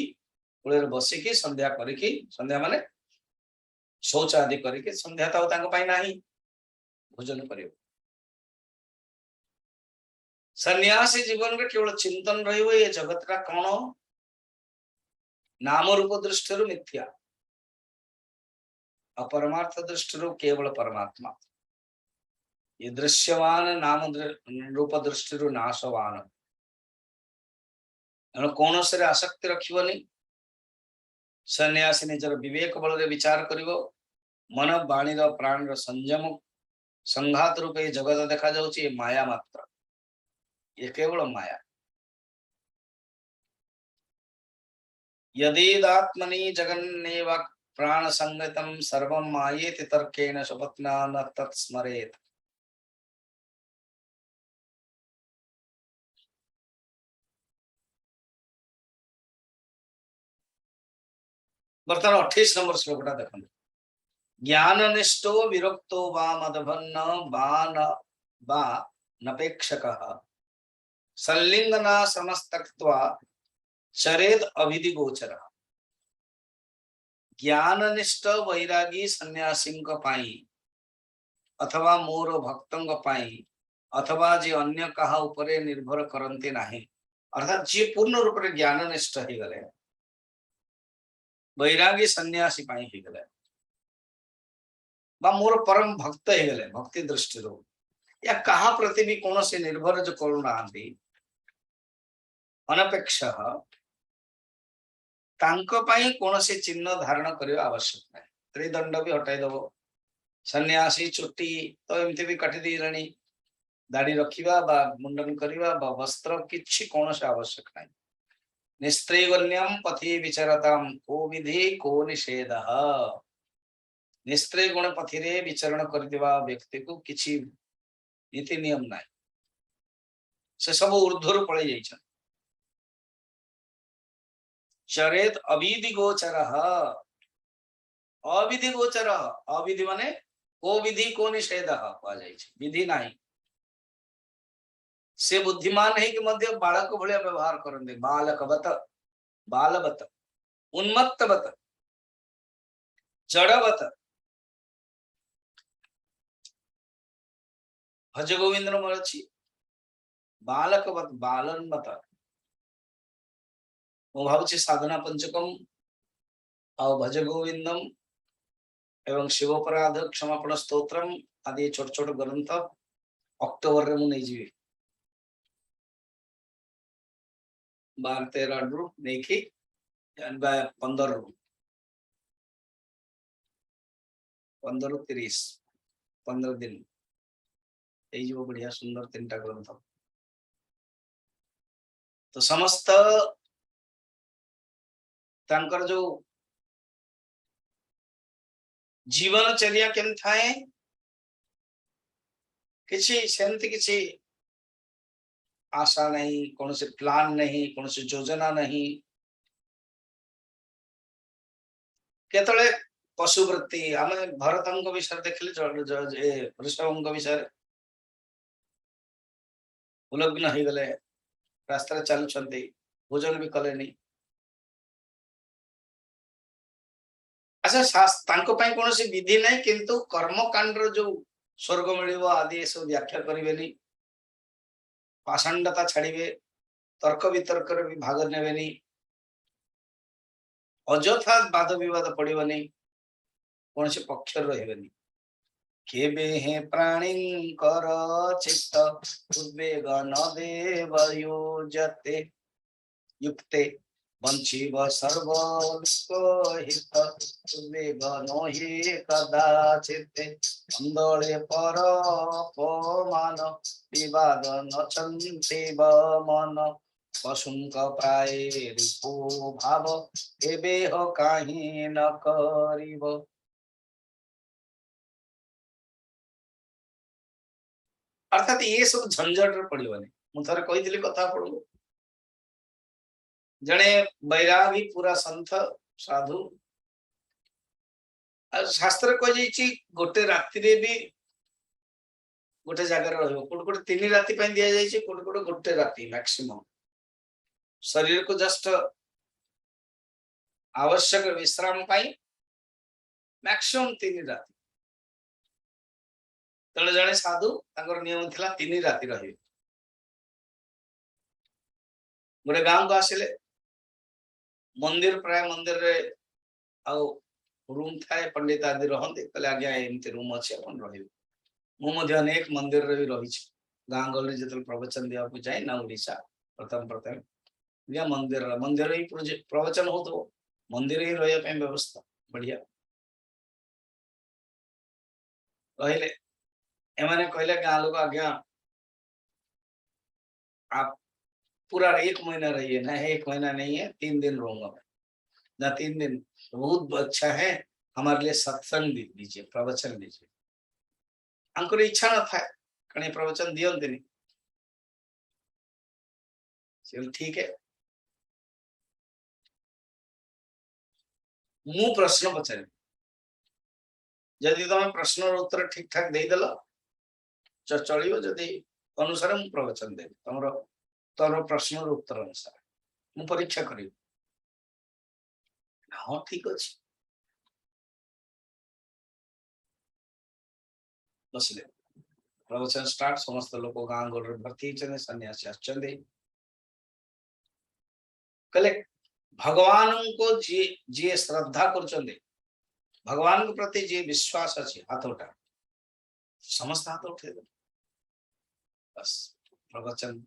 कूल बसिकी संध्या करिकी संध्या माने शौच आदि करिकी संध्या तो तांको पाई नाही भोजन करियो। सन्यासी जीवन रे केवल चिंतन रहिबो ये जगत का कोन नाम रूप दृष्टि मिथ्या अपरमार्थ दृष्टि केवल परमात्मा ये दृश्यवान नाम रूप दृष्टि नाशवान कौन से आसक्ति रखिबनी सन्यासी निजर विवेक बल रे विचार करिवो मन वाणी प्राण संयम संघात रूपे जगत देखा जाउची माया मात्र ये केवल माया यदीदात्मनि जगन्नेव प्राण संगतम सर्वं मायेति तर्केण स्वप्ना न तत्स्मरेत्। बर्तमान 28 नंबर श्लोकटा देखंतु ज्ञान निष्ठो विरक्तो वा मदभन्न वा नपेक्षकः संलिंगना समस्तक्त्वा चरेद अविधि गोचर ज्ञान निष्ठ वैरागी सन्यासी अथवा मोर भक्तों अथवा जे अन्य कहा उपरे निर्भर करते नाही अर्थात जे पूर्ण रूप से ज्ञान निष्ठ हो गले वैरागी सन्यासी हो गले बा मोर परम भक्त हो गले भक्ति दृष्टि या कहा प्रति भी कौन से निर्भर जो करूना अनपेक्ष कौन से चिन्ह धारण करने आवश्यक नहीं त्रिदंड भी हटाई दब सन्यासी चुट्टी तो एमती भी काटी देलानी दाढ़ी रखिबा बा मुंडन करिबा बा वस्त्र किछि कौन से आवश्यक नहीं निस्त्रीगण्यम पथि विचरताम को विधि को निषेधः निस्त्रीय गुण पथि रे विचरण करदिबा व्यक्ति को किछि नीति नियम नहीं से सब ऊर्ध्वर पड़े जाइछन चरेत अविधि गोचर, अविधि गोचर, अविधि माने को विधि को निषेध विधि नहीं, से बुद्धिमान है कि मध्य बालक भाया व्यवहार करते, बालकवत, बालवत, उन्मत्तवत, जड़वत, भज गोविंद अच्छी बालकवत, बालनवत। ମୁଁ ଭାବୁଛି ସାଧନା ପଞ୍ଚକମ୍ ଆଉ ଭଜ ଗୋବିନ୍ଦମ୍ ଏବଂ ଶିବପରାଧ କ୍ଷମାପଣ ସ୍ତୋତ୍ରମ୍ ଆଦି ଛୋଟ ଛୋଟ ଗ୍ରନ୍ଥ ଅକ୍ଟୋବରରେ ମୁଁ ନେଇଯିବି। 12-13 ରୁ ନେଇକି 15 ରୁ 30 15 दिन ହେଇଯିବ। ବଢିଆ ସୁନ୍ଦର 3ଟା ଗ୍ରନ୍ଥ। ତ ସମସ୍ତ तांकर जो जीवनचर्या केम थाए, किसी सेमती किसी आशा नहीं, कौन से प्लान नहीं, कौन से योजना नहीं। केतले पशुवृत्ति आम भरतंक विषय देखले, ऋषभंक विषय उलग्न हो गले, रास्ता चलुंट, भोजन भी कले नहीं। अच्छा, कौन सी विधि नहीं, किंतु कर्मकांड जो स्वर्ग मिल आदि सब व्याख्या करें, पाषांडता छाड़े, तर्क वितर्क भी भाग ने, अजथा वाद विवाद पड़ोनी, कौन से पक्ष रही केबे हे प्राणी चित्त उद्वेग न देवयोजते युक्ते वंशीव सर्वहित उद्वेग नो हि कदाचित् अंदोले पर अपमान विवाद न चंते मन पशुंक प्राय रिपो भाव एबे हो काहि न करिब। अर्थात ये सब झंझट पड़ोनी। मुझे कही कथा पड़ू, जड़े बैरागी पूरा संत साधु शास्त्र कही गोटे राति भी गोटे जगार रोटे 3 राति दि जाए, कोटे गोटे राति मैक्सिमम शरीर को जस्ट आवश्यक विश्राम मैक्सिमम 3 राति। तेणु जड़े साधु नियम थिला 3 राति रही। गोटे गाँव को आसिले, मंदिर प्राय मंदिर रे रूम थाए, पंडित आदि रहते, कहले आज्ञा एमती रूम अच्छे अपन रही। मुझे अनेक मंदिर रे भी रही, गाँ गली जो प्रवचन देवा जाए ना ओडिशा प्रथम मंदिर मंदिर ही प्रवचन हो, तो मंदिर ही रही व्यवस्था बढ़िया रहिले। एमाने कहले गाँ लोग आज्ञा आप पूरा 1 महीना रहिए ना। 1 महीना नहीं है, 3 दिन रहूंगा मैं ना। 3 दिन बहुत अच्छा है, हमारे लिए सत्संग दीजिए, प्रवचन दीजिए। हमको इच्छा न था कहीं प्रवचन दियंते नहीं। ठीक है, मु प्रश्न पचारि, जदि तुम प्रश्न उत्तर ठीक ठाक देदेल चलो, जदि अनुसार मु प्रवचन देवी तुम प्रश्न उत्तर अनुसार मु परीक्षा करी। हाँ ठीक अच्छे, बसले प्रवचन स्टार्ट। समस्त लोग गाँ गोल भर्ती होते, सन्यासी आसते, कहले भगवान को जी श्रद्धा कर, भगवान के प्रति जी विश्वास अच्छे हाथ उठा, समस्त हाथ उठे बस प्रवचन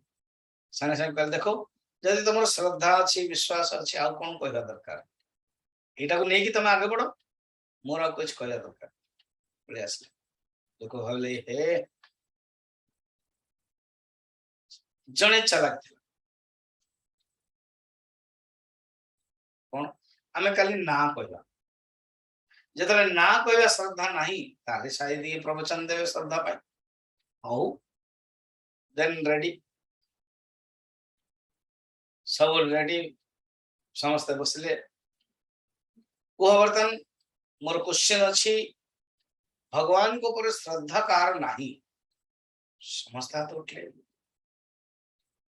सागे सागे कहले देखो, जदि तुम श्रद्धा अच्छी विश्वास अच्छी आउ कौन कहवा दरकार, यहाँ को लेकिन तुम आगे बढ़ो, मोर आ कुछ कहवा दरकार पड़े आसले। लोक भाविले हे जड़े चालाक थी कौन, आम काली ना कहवा, जो ना कहवा श्रद्धा नहीं, ताले शायद ये प्रवचन देवे श्रद्धा पाई। हाउ देन रेडी, सब रेडी, समस्ते बसले कह बर्तन मोर क्वेश्चन अच्छी भगवान को ऊपर श्रद्धा कार नहीं समस्त हाथ उठले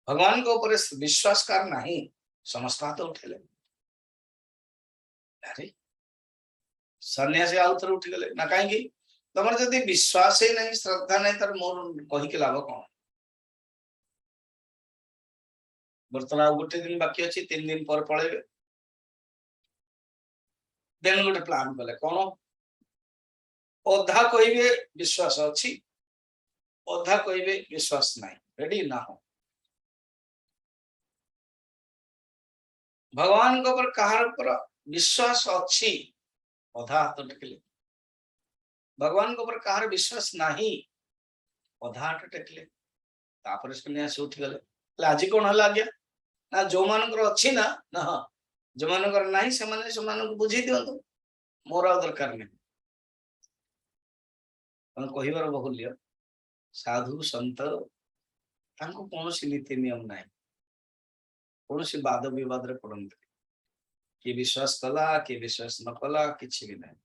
भगवान को ऊपर विश्वास कार नहीं समस्त हाथ उठले अरे सन्यासी आउ थे उठीगले ना कहीं तुम जदि विश्वास ही नहीं श्रद्धा नहीं तर मोर कहीकि लाभ कौन बर्तमान आउ गोटे दिन बाकी अच्छी 3 दिन पर पलैबे देन गोटे प्लान कले कौन अधा कहे विश्वास अच्छी अधा कहे विश्वास नहीं रेडी ना हो भगवान को ऊपर कहार ऊपर विश्वास अच्छी अधा हाथ टेकले भगवान को ऊपर कहार विश्वास नहीं अधा हाथ टेकले तापर सन्यासी उठीगले आज कौन है आज्ञा ना जो मानकर अच्छी ना ना जो मानकर नहीं से माने से मानक बुझी दियंतु मोर आ दरकार नहीं कहबार बहुल्य साधु संत तांको कौनसी नीति नियम नहीं कौनसी वाद विवाद रे पड़ते कि विश्वास कला कि विश्वास न कला किसी भी नहीं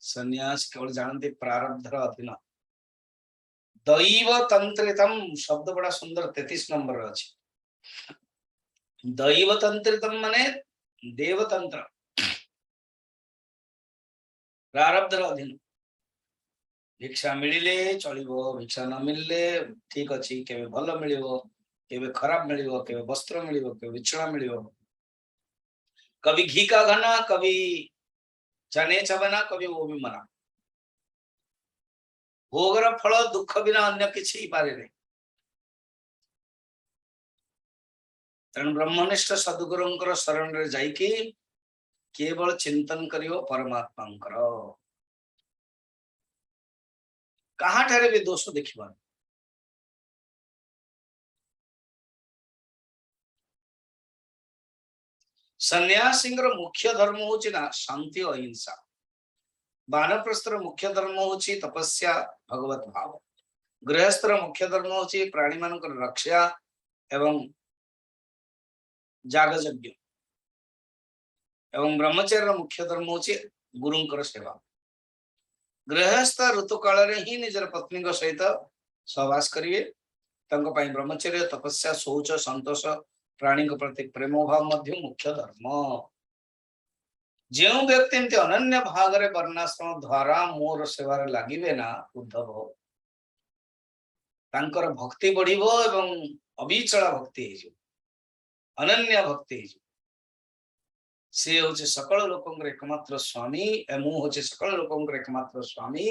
सन्यास केवल जानते प्रारब्धर अधीन दैव तंत्रितम शब्द बड़ा सुंदर 33 नंबर अच्छे दैव तंत्रितम माने देवतंत्र प्रारब्धर अधीन भिक्षा मिले चलो भिक्षा न मिलले ठीक अच्छी के भल मिल के खराब मिल के वस्त्र मिल के बिछड़ा मिल कभी घी का घना कभी चने चबना कभी वो भी मना भोगर फल दुख बिना अन्य किसी पारे नहीं तेणु ब्रह्मनिष्ठ सदगुरुंकर शरण रे जाइकी केवल चिंतन करियो परमात्मांकर कहाँ ठारे भी दोष देखिबा सन्यासींकर मुख्य धर्म होची ना शांति अहिंसा वानप्रस्थर मुख्य धर्म होची तपस्या भगवत भाव गृहस्थर मुख्य धर्म होची प्राणी मानकर रक्षा एवं जागयज्ञ एवं ब्रह्मचर्य मुख्य धर्म होची गुरुंकर सेवा गृहस्थ ऋतु काल रे ही निजर पत्नी को सहित सहवास करिवे तंको पई ब्रह्मचर्य तपस्या शौच संतोष प्राणी को प्रति प्रेम भाव मध्य मुख्य धर्म जो व्यक्ति एमती अनन्य भाग रे वर्णाश्रम द्वारा मोर सेवार लागिवे ना उद्धव तांकर भक्ति बढ़िबो एवं अविचल भक्ति हेजो अनन्य भक्ति हेजो से होचे सकल लोकंकर एकमात्र स्वामी एमु होचे सकल लोकंकर एकमात्र स्वामी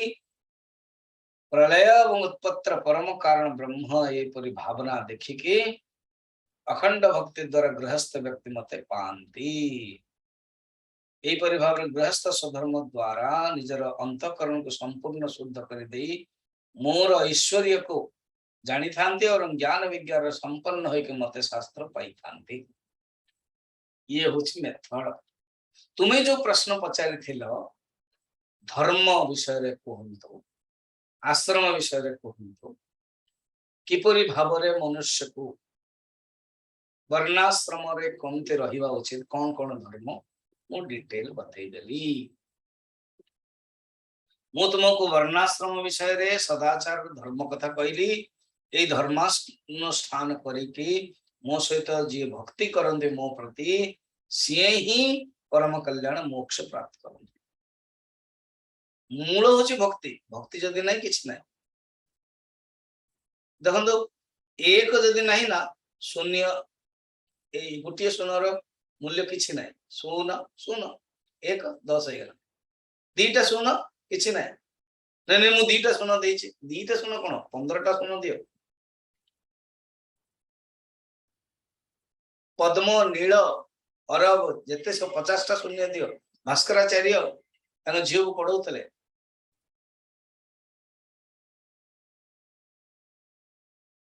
प्रलय एवं उत्पत्तर परम कारण ब्रह्म ये परि भावना देखिके अखंड भक्ति द्वारा गृहस्थ व्यक्ति मते पांती यही भाव गृहस्थ स्वधर्म द्वारा निजर अंतकरण को संपूर्ण शुद्ध कर दे मोर ऐश्वर्य को जानी थांती और ज्ञान विज्ञान संपन्न होके मते शास्त्र पाई थांती ये होची मेथड तुम्हें जो प्रश्न पचारि थिलो धर्म विषय रे कहंतो आश्रम विषय रे कहंतो किपरि भाव रे मनुष्य को वर्णाश्रम रे कमते रहिबा उचित कौन कौन धर्म मु डिटेल बतईदेली मु तुमको वर्णाश्रम विषय रे सदाचार धर्म कथा कहली ए धर्मानुष्ठान करिकी मो सहित जी भक्ति करंदे मो प्रति सिए ही परम कल्याण मोक्ष प्राप्त करंदे मूल होची भक्ति भक्ति जदि नहीं किछ नहीं देखो एक जदि नहीं ना शून्य ए गोटे शून्यर मूल्य किसी ना शून्य शून्य 1 10 हो दीटा शून्य किसी ना नहीं मुझे दीटा शून्य देछि दीटा शून्य कौन 15टा शून्य दियो पद्म नील अरब जिते सब 50टा शून्य दियो भास्कराचार्य झील को पढ़ाऊले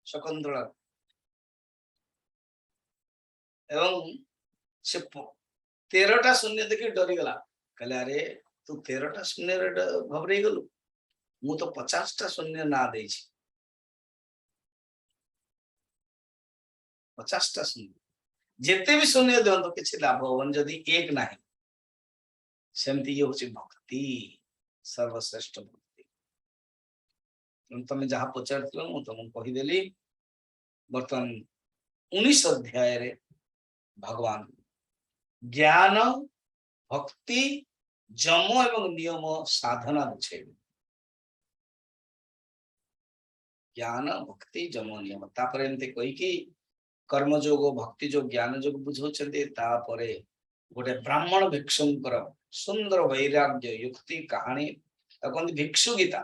शकुंतला एवं से 13टा शून्य देखी डरीगला कहले अरे तू 13टा शून्य घबराई गलु मु तो 50टा शून्य ना दे 50टा शून्य जिते भी शून्य दिंतु किसी लाभ हवन जदि एक ना सेमती ये हूँ भक्ति सर्वश्रेष्ठ भक्ति तुम जहाँ पचार तुमको कहीदेली बर्तमान 19 अध्याय रे भगवान ज्ञान भक्ति जम एवं नियम साधना बुझे ज्ञान भक्ति जम नियम तापर एमती कहीकि कर्मयोग भक्ति जो ज्ञान जो बुझाऊँचे गोटे ब्राह्मण भिक्षुंकर सुंदर वैराग्य युक्ति कहानी कहते भिक्षु गीता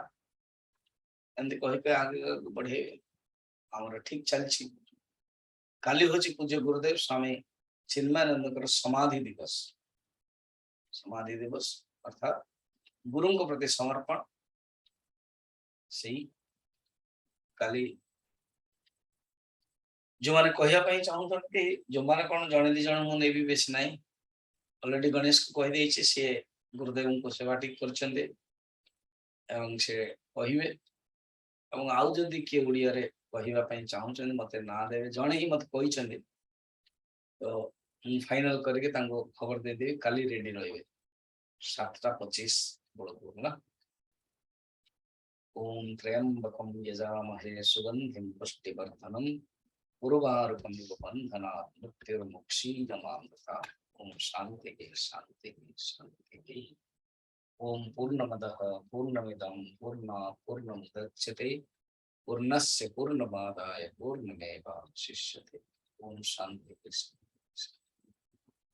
एमती कही आगे बढ़े आम ठीक चलती काली हूँ पूज्य गुरुदेव स्वामी चिन्मयानंद समाधि दिवस अर्थात गुरु प्रति समर्पण से काली जो मैंने कहवाई चाहते जो मैंने कौन जड़े दी जन मुझे बेस ना अलरेडी गणेश को कहीदे सी गुरुदेव को सेवा टिक कर आउ जदि किए ओडिया कहवाई चाहते मत ना दे जड़े ही मत कहते तो फाइनल करके खबर देदेवी काली रेडी रे 7:25 बेलू ओम त्र्यंबकं यजामहे सुगंधिं पुष्टिवर्धनम् उर्वारुकं बन्धनात् मृत्युर्मुक्षीयमामृता ओम शांति शांति शांति ओम पूर्णमदः पूर्णमिदं पूर्णात् पूर्णमुदच्यते पूर्णस्य पूर्णमादाय पूर्णमेवावशिष्यते ओम शांति।